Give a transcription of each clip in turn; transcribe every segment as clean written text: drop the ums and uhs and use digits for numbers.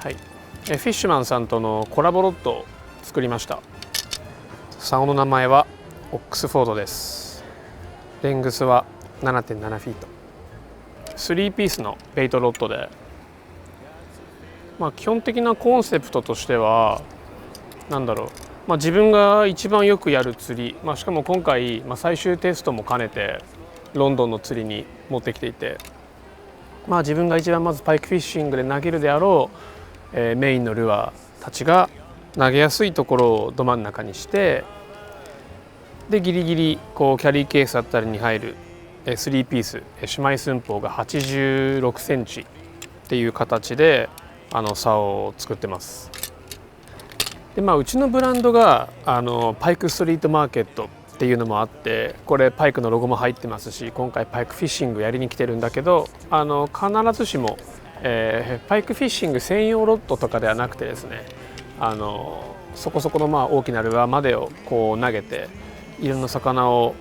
はい、フィッシュマンさんとのコラボロットを作りました。竿の名前はオックスフォードです。レングスは 7.7 フィート、3ピースのベイトロッドで、基本的なコンセプトとしては自分が一番よくやる釣り、しかも今回、最終テストも兼ねてロンドンの釣りに持ってきていて、自分が一番まずパイクフィッシングで投げるであろう、メインのルアーたちが投げやすいところをど真ん中にして、でギリギリこうキャリーケースだったりに入る3ピース姉妹寸法が86センチっていう形で竿を作ってます。でうちのブランドがパイクストリートマーケットっていうのもあって、これパイクのロゴも入ってますし、今回パイクフィッシングやりに来てるんだけど、必ずしも、パイクフィッシング専用ロッドとかではなくてですね、そこそこの大きなルアーまでをこう投げて、いろんな魚を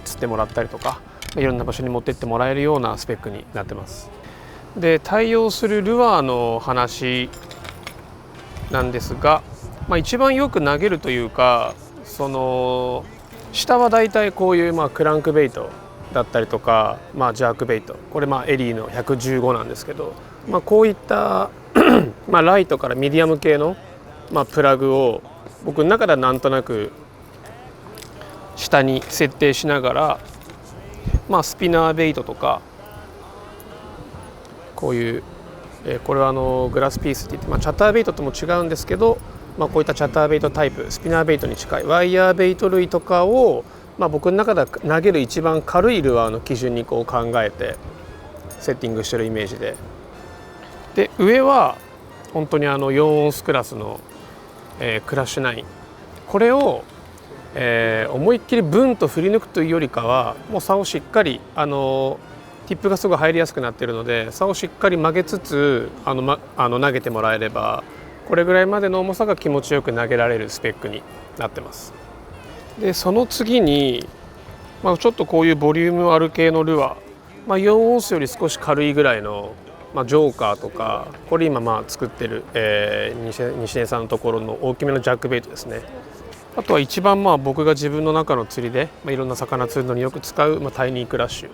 釣ってもらったりとか、いろんな場所に持ってってもらえるようなスペックになってます。で対応するルアーの話なんですが、一番よく投げるというか、下はだいたいこういうクランクベイトだったりとか、ジャークベイト、これエリーの115なんですけど、こういったライトからミディアム系の、プラグを僕の中ではなんとなく下に設定しながら、スピナーベイトとか、こういう、これはグラスピースって言って、チャターベイトとも違うんですけど、こういったチャターベイトタイプ、スピナーベイトに近いワイヤーベイト類とかを、僕の中では投げる一番軽いルアーの基準にこう考えてセッティングしてるイメージで、上は本当に4オンスクラスの、クラッシュ9、これを、思いっきりブンと振り抜くというよりかは、もう竿をしっかりティップがすごい入りやすくなっているので、竿をしっかり曲げつつ投げてもらえれば、これぐらいまでの重さが気持ちよく投げられるスペックになってます。でその次に、ちょっとこういうボリュームある系のルアー、4オンスより少し軽いぐらいの、ジョーカーとか、これ今作ってる、西根さんのところの大きめのジャックベイトですね。あとは一番僕が自分の中の釣りで、いろんな魚釣るのによく使う、タイニークラッシュ、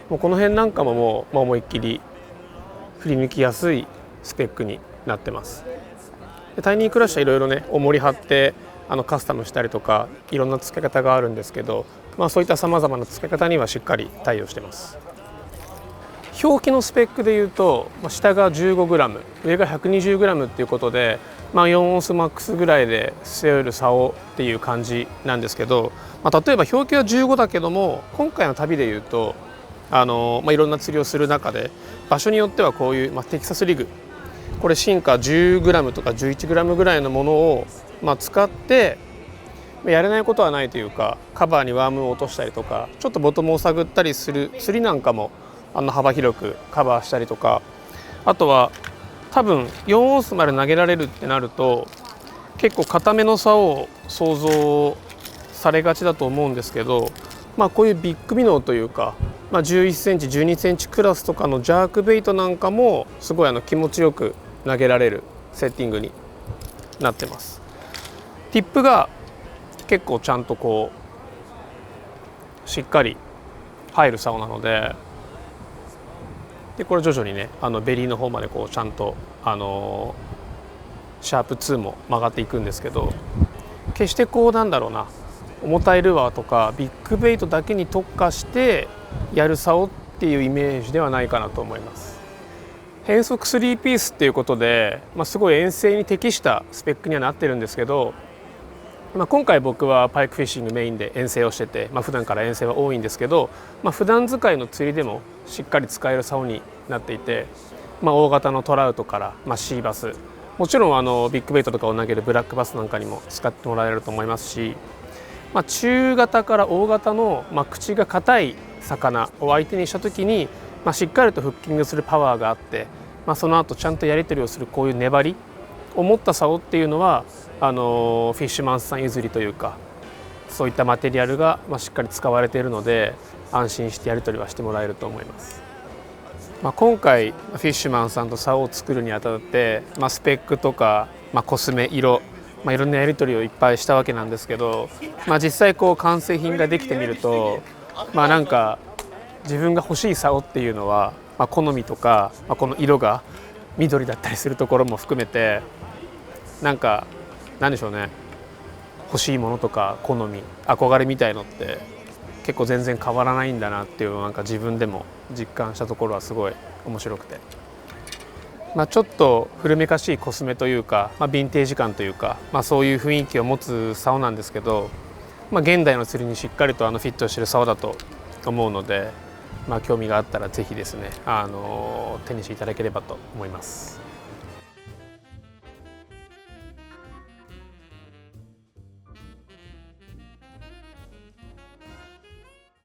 もうこの辺なんかも思いっきり振り抜きやすいスペックになってます。でタイニークラッシュはいろいろね、重り張ってカスタムしたりとか、いろんな付け方があるんですけど、そういったさまざまな付け方にはしっかり対応してます。表記のスペックでいうと、下が 15g 上が 120g っていうことで、4オンスマックスぐらいで背負える竿っていう感じなんですけど、例えば表記は15だけども、今回の旅でいうといろんな釣りをする中で、場所によってはこういう、テキサスリグ、これ進化 10g とか 11g ぐらいのものを、使ってやれないことはないというか、カバーにワームを落としたりとか、ちょっとボトムを探ったりする釣りなんかも幅広くカバーしたりとか、あとは多分4オンスまで投げられるってなると、結構固めの竿を想像されがちだと思うんですけど、こういうビッグミノーというか、11センチ12センチクラスとかのジャークベイトなんかもすごい気持ちよく投げられるセッティングになってます。ティップが結構ちゃんとこうしっかり入る竿なので、これ徐々にねベリーの方までこうちゃんとシャープ2も曲がっていくんですけど、決してこう重たいルアーとかビッグベイトだけに特化してやる竿っていうイメージではないかなと思います。変速3ピースっていうことで、すごい遠征に適したスペックにはなってるんですけど、今回僕はパイクフィッシングメインで遠征をしてて、普段から遠征は多いんですけど、普段使いの釣りでもしっかり使える竿になっていて、大型のトラウトから、シーバス、もちろんビッグベイトとかを投げるブラックバスなんかにも使ってもらえると思いますし、中型から大型の、口が硬い魚を相手にした時に、しっかりとフッキングするパワーがあって、その後ちゃんとやり取りをするこういう粘りを持った竿っていうのはフィッシュマンさん譲りというか、そういったマテリアルがしっかり使われているので、安心してやり取りはしてもらえると思います。今回フィッシュマンさんと竿を作るにあたって、スペックとか、コスメ色、いろんなやり取りをいっぱいしたわけなんですけど、実際こう完成品ができてみると、なんか自分が欲しい竿っていうのは、好みとか、この色が緑だったりするところも含めて、なんでしょうね、欲しいものとか好み憧れみたいのって結構全然変わらないんだなっていうのを自分でも実感したところはすごい面白くて、ちょっと古めかしいコスメというか、ヴィンテージ感というか、そういう雰囲気を持つ竿なんですけど、現代の釣りにしっかりとフィットしてる竿だと思うので、興味があったらぜひですね手にしていただければと思います。